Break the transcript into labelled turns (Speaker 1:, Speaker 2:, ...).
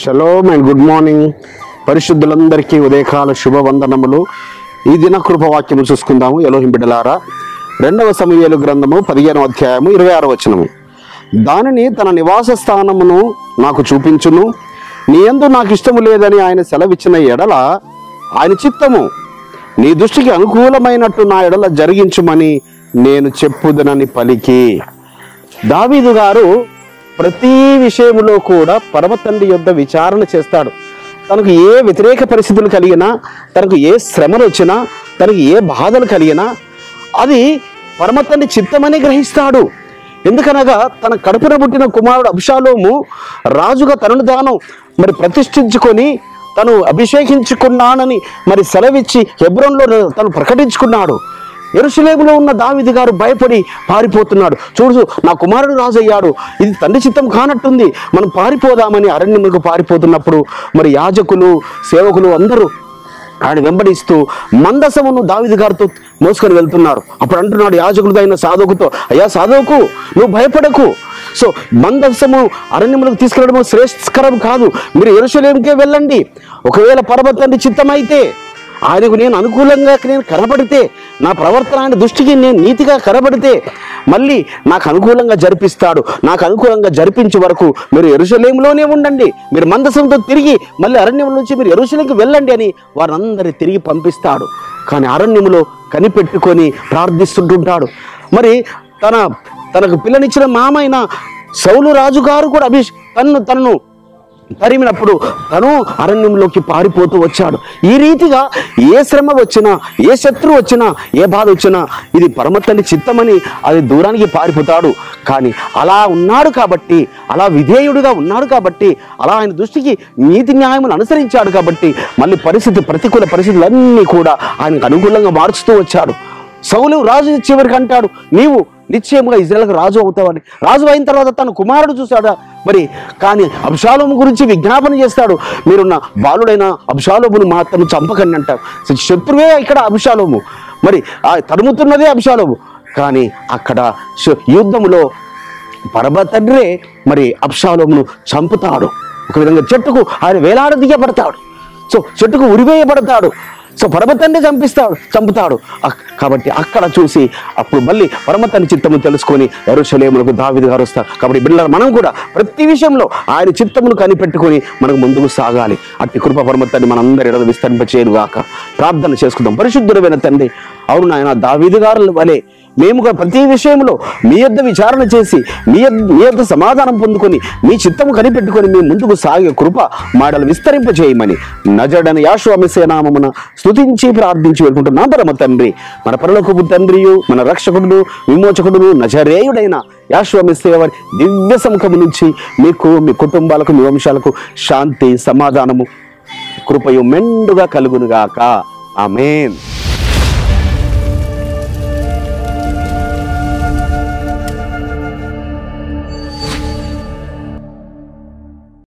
Speaker 1: Shalom and good morning. పరిశుద్ధులందరికీ ఉదయకాల శుభవందనములు. ఈ దిన కృపవాక్యము చూసుకుందాము. ఎలోహిం బిడ్డలారా, 2వ సమూయేలు గ్రంథము 15వ అధ్యాయము 26వ వచనము. దానిని తన నివాస స్థానమును నాకు చూపించును, నీ యందు నాకు ఇష్టము లేదని ఆయన సెలవిచ్చిన ఎడల ఆయన చిత్తము నీ దృష్టికి అనుకూలమైనట్టు నా ఎడల జరిగించుమని నేను చెప్పుదనని పలికి. దావీదు గారు ప్రతి విషయంలో కూడా పరమ తండ్రి యొద్ద విచారణ చేస్తాడు. తనకు ఏ వ్యతిరేక పరిస్థితులు కలిగినా, తనకు ఏ శ్రమలు వచ్చినా, తనకు ఏ బాధలు కలిగినా అది పరమ తండ్రి చిత్తమని గ్రహిస్తాడు. ఎందుకనగా తన కడుపున పుట్టిన కుమారుడు అబ్షాలోము రాజుగా తనను తాను ప్రతిష్ఠించుకొని తను అభిషేకించుకున్నానని సెలవిచ్చి హెబ్రోన్లో తను ప్రకటించుకున్నాడు. యెరూషలేములో ఉన్న దావీదు గారు భయపడి పారిపోతున్నాడు. చూడు, నా కుమారుడు రాజు అయ్యాడు, ఇది తండ్రి చిత్తం కానట్టుంది, మనం పారిపోదామని అరణ్యములకు పారిపోతున్నప్పుడు యాజకులు, సేవకులు అందరూ ఆయన వెంబడిస్తూ మందసమును దావీదు గారితో మోసుకొని వెళ్తున్నారు. అప్పుడు అంటున్నాడు యాజకుడితో అయిన సాధోకుతో, అయ్యా సాధోకు, నువ్వు భయపడకు. సో మందసము అరణ్యములకు తీసుకెళ్ళడం శ్రేష్కరం కాదు, మీరు యెరూషలేముకే వెళ్ళండి. ఒకవేళ పరమ తండ్రి చిత్తమైతే, ఆయనకు నేను అనుకూలంగా కనబడితే, నా ప్రవర్తన ఆయన దృష్టికి నేను నీతిగా కనబడితే మళ్ళీ నాకు అనుకూలంగా జరిపిస్తాడు. నాకు అనుకూలంగా జరిపించే వరకు మీరు యెరూషలేములోనే ఉండండి, మీరు మందసంతో తిరిగి మళ్ళీ అరణ్యం నుంచి మీరు యెరూషలేముకి వెళ్ళండి అని వారందరి తిరిగి పంపిస్తాడు. కానీ అరణ్యములో కనిపెట్టుకొని ప్రార్థిస్తుంటుంటాడు. తనకు పిల్లనిచ్చిన మామైన సౌలు రాజుగారు కూడా తనను తరిమినప్పుడు తను అరణ్యంలోకి పారిపోతూ వచ్చాడు. ఈ రీతిగా ఏ శ్రమ వచ్చినా, ఏ శత్రువు వచ్చినా, ఏ బాధ వచ్చినా ఇది పరమ తండ్రి చిత్తమని అది దూరానికి పారిపోతాడు. కానీ అలా ఉన్నాడు కాబట్టి, అలా విధేయుడిగా ఉన్నాడు కాబట్టి, అలా ఆయన దృష్టికి నీతి న్యాయమును అనుసరించాడు కాబట్టి మళ్ళీ ప్రతికూల పరిస్థితులన్నీ కూడా ఆయనకు అనుకూలంగా మార్చుతూ వచ్చాడు. సౌలు రాజు చివరికి అంటాడు, నీవు నిశ్చయముగా ఇజ్రాయేలుకు రాజు అవుతావని. రాజు అయిన తర్వాత తన కుమారుడు చూశాడా కానీ అబ్షాలోము గురించి విజ్ఞాపన చేస్తాడు, మీరున్న బాలుడైన అబ్షాలోమును మాత్రం చంపకండి అంటారు. శత్రువే ఇక్కడ అబ్షాలోము, తరుముతున్నదే అబ్షాలోము. కానీ అక్కడ యుద్ధములో పరమ తండ్రే అబ్షాలోమును చంపుతాడు. ఒక విధంగా చెట్టుకు ఆయన వేలాడదీయబడతాడు. చెట్టుకు ఉరివేయబడతాడు. పరమ తండ్రి చంపుతాడు. కాబట్టి అక్కడ చూసి అప్పుడు మళ్ళీ పరమ తండ్రి చిత్తము తెలుసుకొని యెరూషలేములకు దావీదు గారు వస్తారు. కాబట్టి బిడ్డలారా, మనం కూడా ప్రతి విషయంలో ఆయన చిత్తమును కనిపెట్టుకొని మనకు ముందుకు సాగాలి. అట్టి కృప పరమ తండ్రి మనందరి ఎడల విస్తరింపచేయుగాక. ప్రార్థన చేసుకుందాం. పరిశుద్ధుడైన తండ్రి, అవును నాయన, దావీదు గారు వలె మేము ప్రతి విషయంలో మీ యొద్ద విచారణ చేసి మీ యొద్ద సమాధానం పొందుకొని మీ చిత్తము కనిపెట్టుకొని మీ ముందుకు సాగే కృప మాటలు విస్తరింపచేయమని నజరుడైన యేషువా మెస్సీయ నామమున స్తుతించి ప్రార్థించి వెళ్ళుకుంటున్నాం. పరమ తండ్రి, మన పరలోకపు తండ్రియు, మన రక్షకుడు, విమోచకుడు, నజరేయుడైన యేషువా మెస్సీయ వారి దివ్య సముఖము నుంచి మీకు, మీ కుటుంబాలకు, మీ వంశాలకు శాంతి, సమాధానము, కృపయు మెండుగా కలుగునుగాక. ఆమేన్.